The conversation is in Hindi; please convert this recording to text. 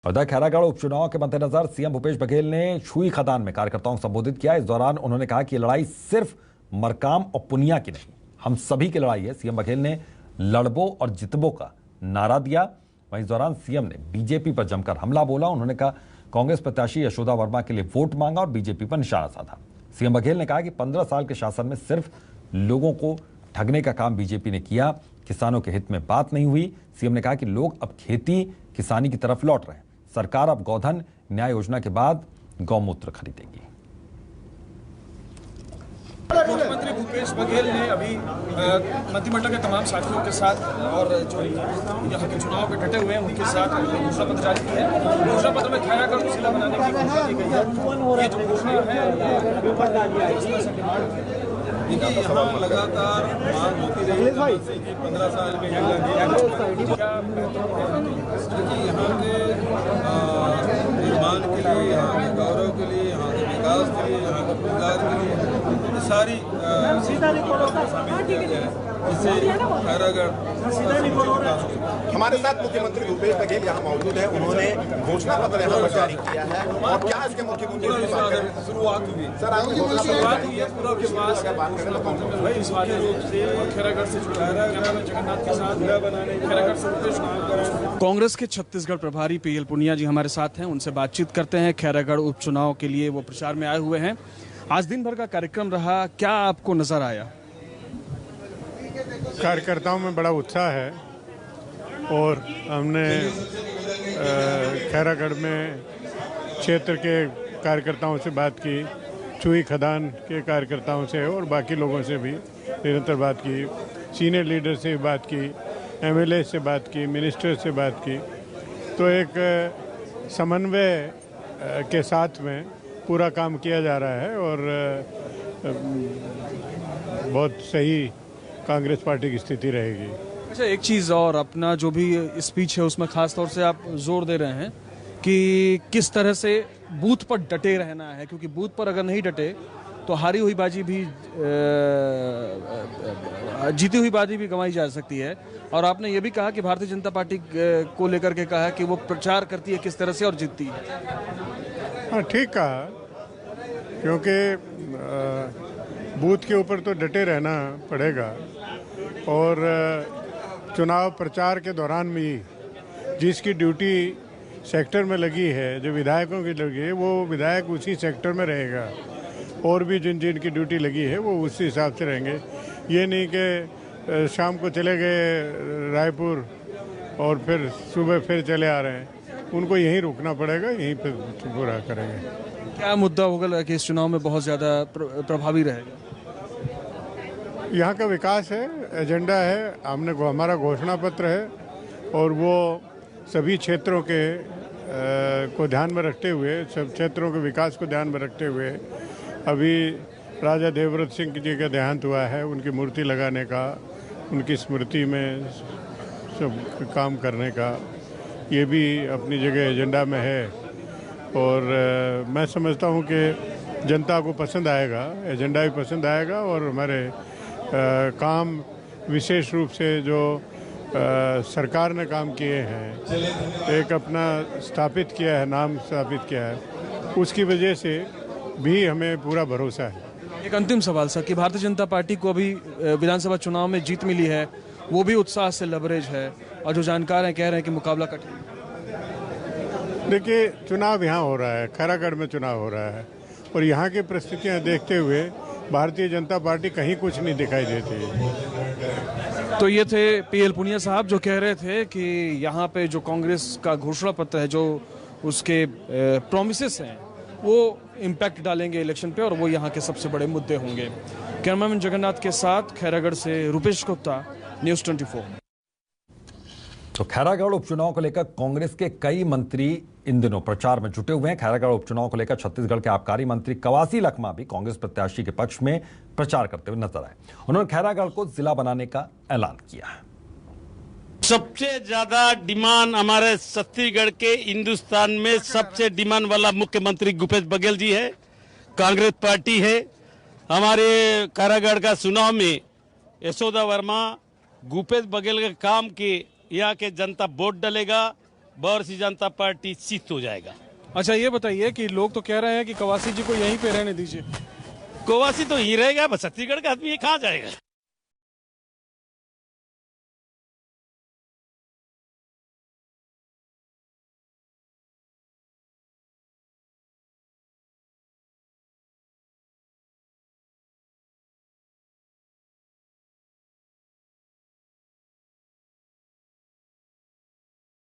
उधर खैरागढ़ उपचुनाव के मद्देनजर सीएम भूपेश बघेल ने छुई खदान में कार्यकर्ताओं को संबोधित किया। इस दौरान उन्होंने कहा कि लड़ाई सिर्फ मरकाम और पुनिया की नहीं, हम सभी की लड़ाई है। सीएम बघेल ने लड़बो और जितबो का नारा दिया। वहीं इस दौरान सीएम ने बीजेपी पर जमकर हमला बोला। उन्होंने कहा कांग्रेस प्रत्याशी यशोदा वर्मा के लिए वोट मांगा और बीजेपी पर निशाना साधा। सीएम बघेल ने कहा कि 15 साल के शासन में सिर्फ लोगों को ठगने का काम बीजेपी ने किया, किसानों के हित में बात नहीं हुई। सीएम ने कहा कि लोग अब खेती किसानी की तरफ लौट रहे हैं। सरकार अब गोधन न्याय योजना के बाद गौमूत्र खरीदेगी। मुख्यमंत्री भूपेश बघेल ने अभी मंत्रिमंडल के तमाम साथियों के साथ और जो यहाँ के चुनाव पे डटे हुए हैं उनके साथ घोषणा पत्र जारी किया है। घोषणा पत्र में खैरागढ़ को जिला बनाने की घोषणा की गई है। ये जो घोषणा है देखिए, यहाँ लगातार मांग होती रही कि 15 साल में देखिए यहाँ के निर्माण के लिए, यहाँ के गौरव के लिए, यहाँ के विकास के लिए, यहाँ के रोजगार के लिए सारी शामिल किया गया है, जिससे खैरागढ़ हमारे साथ मुख्यमंत्री भूपेश बघेल यहाँ मौजूद है। उन्होंने घोषणा पत्र यहाँ पर जारी किया है और क्या इसके मुख्य मुद्दे शुरुआत हुई सर, आपकी शुरुआत हुई है पूरा विश्वास खैरागढ़ से जगन्नाथ के साथ खैरागढ़ से कांग्रेस के छत्तीसगढ़ प्रभारी पीएल पुनिया जी हमारे साथ हैं, उनसे बातचीत करते हैं। खैरागढ़ उपचुनाव के लिए वो प्रचार में आए हुए हैं। आज दिन भर का कार्यक्रम रहा, क्या आपको नजर आया? कार्यकर्ताओं में बड़ा उत्साह है और हमने खैरागढ़ में क्षेत्र के कार्यकर्ताओं से बात की, छुई खदान के कार्यकर्ताओं से और बाकी लोगों से भी निरंतर बात की, सीनियर लीडर से बात की, एमएलए से बात की, मिनिस्टर से बात की। तो एक समन्वय के साथ में पूरा काम किया जा रहा है और बहुत सही कांग्रेस पार्टी की स्थिति रहेगी। अच्छा, एक चीज़ और, अपना जो भी स्पीच है उसमें खास तौर से आप जोर दे रहे हैं कि किस तरह से बूथ पर डटे रहना है, क्योंकि बूथ पर अगर नहीं डटे तो हारी हुई बाजी भी जीती हुई बाजी भी गंवाई जा सकती है। और आपने ये भी कहा कि भारतीय जनता पार्टी को लेकर के कहा कि वो प्रचार करती है किस तरह से और जीतती है। हाँ, ठीक कहा, क्योंकि बूथ के ऊपर तो डटे रहना पड़ेगा और चुनाव प्रचार के दौरान भी जिसकी ड्यूटी सेक्टर में लगी है, जो विधायकों की लगी है, वो विधायक उसी सेक्टर में रहेगा और भी जिन जिन की ड्यूटी लगी है वो उसी हिसाब से रहेंगे। ये नहीं कि शाम को चले गए रायपुर और फिर सुबह फिर चले आ रहे हैं, उनको यहीं रुकना पड़ेगा, यहीं पे पूरा करेंगे। क्या मुद्दा होगा कि इस चुनाव में बहुत ज़्यादा प्रभावी रहेगा? यहाँ का विकास है, एजेंडा है, हमारा घोषणा पत्र है और वो सभी क्षेत्रों के को ध्यान में रखते हुए, सब क्षेत्रों के विकास को ध्यान में रखते हुए अभी राजा देवव्रत सिंह जी का देहांत हुआ है, उनकी मूर्ति लगाने का, उनकी स्मृति में सब काम करने का, ये भी अपनी जगह एजेंडा में है और मैं समझता हूँ कि जनता को पसंद आएगा, एजेंडा भी पसंद आएगा और हमारे काम विशेष रूप से जो सरकार ने काम किए हैं, एक अपना स्थापित किया है, नाम स्थापित किया है, उसकी वजह से भी हमें पूरा भरोसा है। एक अंतिम सवाल सर, कि भारतीय जनता पार्टी को अभी विधानसभा चुनाव में जीत मिली है, वो भी उत्साह से लबरेज है और जो जानकार हैं कह रहे हैं कि मुकाबला कठिन। देखिए, चुनाव यहाँ हो रहा है, खैरागढ़ में चुनाव हो रहा है और यहाँ की परिस्थितियाँ देखते हुए भारतीय जनता पार्टी कहीं कुछ नहीं दिखाई देती। तो ये थे पीएल पुनिया साहब जो कह रहे थे कि यहाँ पे जो कांग्रेस का घोषणा पत्र है, जो उसके प्रॉमिसेस हैं, वो इम्पैक्ट डालेंगे इलेक्शन पे और वो यहाँ के सबसे बड़े मुद्दे होंगे। कैमरामैन जगन्नाथ के साथ खैरागढ़ से रुपेश गुप्ता, न्यूज़ 24। तो खैरागढ़ उपचुनाव को लेकर कांग्रेस के कई मंत्री इन दिनों प्रचार में जुटे हुए हैं। खैरागढ़ उपचुनाव को लेकर छत्तीसगढ़ के आबकारी मंत्री कवासी लखमा भी कांग्रेस प्रत्याशी के पक्ष में प्रचार करते हुए नजर आए। उन्होंने खैरागढ़ को जिला बनाने का ऐलान किया है। सबसे ज्यादा डिमांड हमारे छत्तीसगढ़ के हिंदुस्तान में सबसे डिमांड वाला मुख्यमंत्री भूपेश बघेल जी है, कांग्रेस पार्टी है। हमारे खैरागढ़ का चुनाव में यशोदा वर्मा, भूपेश बघेल के काम के यहाँ के जनता वोट डालेगा। भारतीय जनता पार्टी जीत हो जाएगा। अच्छा ये बताइए कि लोग तो कह रहे हैं कि कवासी जी को यहीं पे रहने दीजिए। कवासी तो यहीं रहेगा, बस छत्तीसगढ़ का आदमी कहाँ जाएगा।